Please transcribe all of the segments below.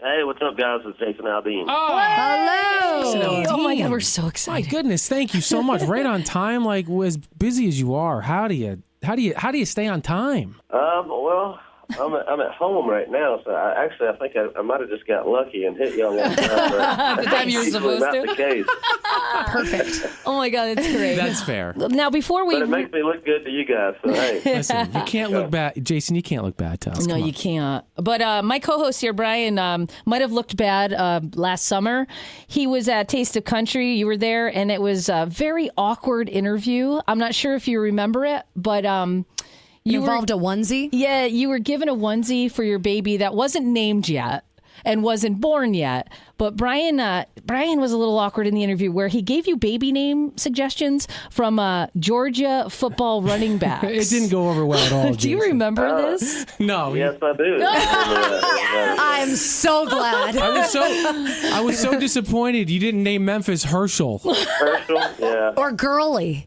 Hey, what's up, guys? It's Jason Aldean. Hello. Jason Aldean. Oh my God, we're so excited. My goodness, thank you so much. Right on time, like as busy as you are. How do you stay on time? Well, I'm at home right now, so I think I might have just got lucky and hit y'all on time. The time you were supposed not to. the case. Perfect. Oh my God, that's great. That's fair. Now, before we... But it makes me look good to you guys, so hey. Listen, you can't look bad. Jason, you can't look bad to us. No, Come on. you can't. But my co-host here, Brian, might have looked bad last summer. He was at Taste of Country. You were there, and it was a very awkward interview. I'm not sure if you remember it, but... You involved a onesie? Yeah, you were given a onesie for your baby that wasn't named yet and wasn't born yet. But Brian was a little awkward in the interview where he gave you baby name suggestions from Georgia football running backs. It didn't go over well at all. Do you remember this? No. Yes, I do. I'm so glad. I was so disappointed you didn't name Memphis Herschel. Herschel, yeah. Or girly.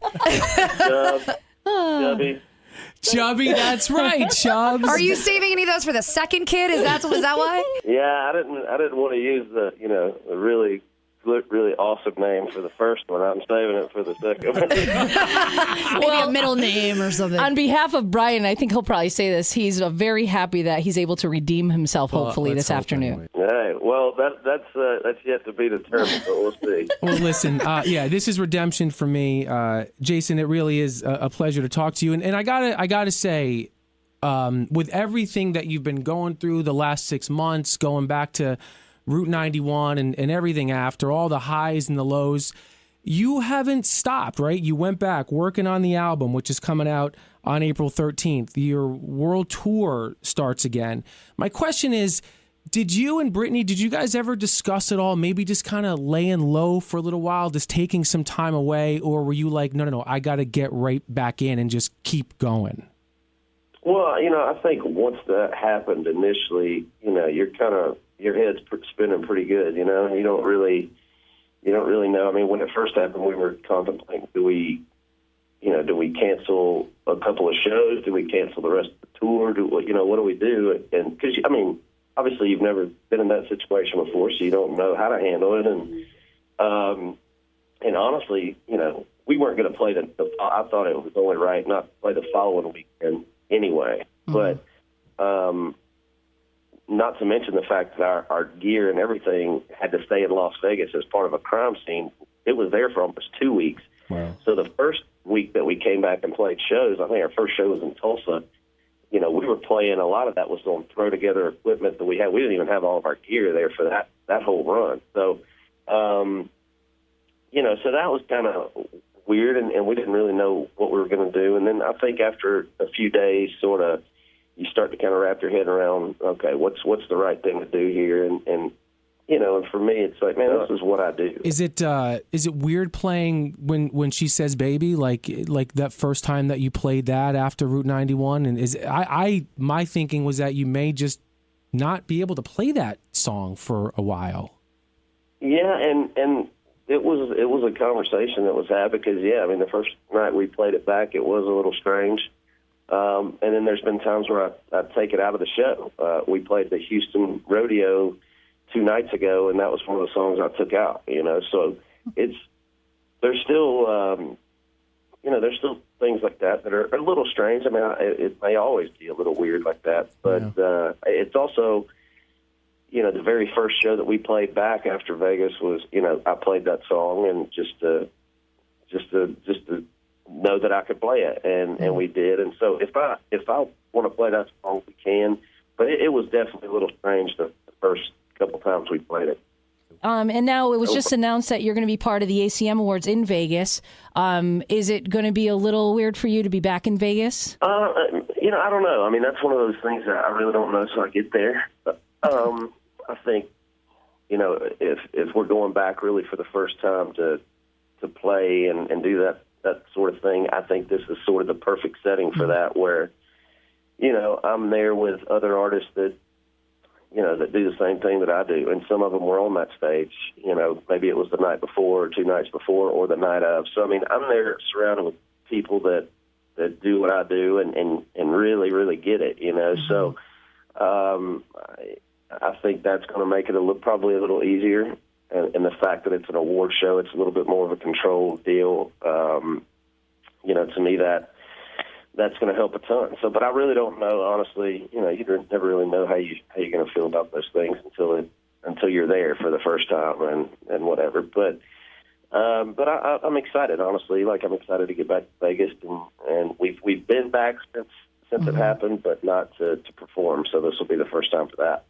Chubby. Chubby, that's right, Chubbs. Are you saving any of those for the second kid? Is that why? Yeah, I didn't want to use the really awesome name for the first one. I'm saving it for the second one. Maybe a middle name or something. On behalf of Brian, I think he'll probably say this. He's very happy that he's able to redeem himself, hopefully, this afternoon. Hey, well, that's yet to be determined, but we'll see. Well, listen, this is redemption for me, Jason. It really is a pleasure to talk to you, and I gotta say, with everything that you've been going through the last 6 months, going back to Route 91 and everything after, all the highs and the lows, you haven't stopped, right? You went back working on the album, which is coming out on April 13th. Your world tour starts again. My question is, did you and Brittany, did you guys ever discuss it all? Maybe just kind of laying low for a little while, just taking some time away? Or were you like, no, I got to get right back in and just keep going? Well, I think once that happened initially, you're kind of, your head's spinning pretty good, you don't really know. I mean, when it first happened, we were contemplating, do we cancel a couple of shows? Do we cancel the rest of the tour? What do we do? And because, obviously you've never been in that situation before, so you don't know how to handle it. And honestly, we weren't going to play I thought it was only right not to play the following weekend anyway. Mm-hmm. But not to mention the fact that our gear and everything had to stay in Las Vegas as part of a crime scene. It was there for almost 2 weeks. Wow. So the first week that we came back and played shows, I think our first show was in Tulsa. We were playing, a lot of that was on throw together equipment that we had. We didn't even have all of our gear there for that whole run. So, so that was kind of weird, and we didn't really know what we were going to do. And then I think after a few days, sort of, you start to kind of wrap your head around, okay, what's the right thing to do here? And for me, it's like, man, this is what I do. Is it weird playing when she says baby, like that first time that you played that after Route 91? And my thinking was that you may just not be able to play that song for a while. Yeah, and it was a conversation that was had because, the first night we played it back, it was a little strange. And then there's been times where I take it out of the show. We played the Houston Rodeo 2 nights ago, and that was one of the songs I took out. So there's still things like that are a little strange. I mean, it may always be a little weird like that, but it's also, the very first show that we played back after Vegas was, I played that song, and just to know that I could play it, and we did. And so if I want to play that song, we can. But it was definitely a little strange the first couple times we played it. And now it was just announced that you're going to be part of the ACM Awards in Vegas. Is it going to be a little weird for you to be back in Vegas? I don't know. I mean, that's one of those things that I really don't know till I get there. I think, if we're going back really for the first time to play and do that sort of thing, I think this is sort of the perfect setting for that, where, I'm there with other artists that do the same thing that I do. And some of them were on that stage, maybe it was the night before or 2 nights before or the night of. So, I mean, I'm there surrounded with people that do what I do and really, really get it, So I think that's going to make it probably a little easier. And the fact that it's an award show, it's a little bit more of a controlled deal. To me, that's going to help a ton. So, but I really don't know, honestly. You never really know how you're going to feel about those things until you're there for the first time and whatever. But I'm excited, honestly. Like, I'm excited to get back to Vegas, and we've been back since it happened, but not to perform. So this will be the first time for that.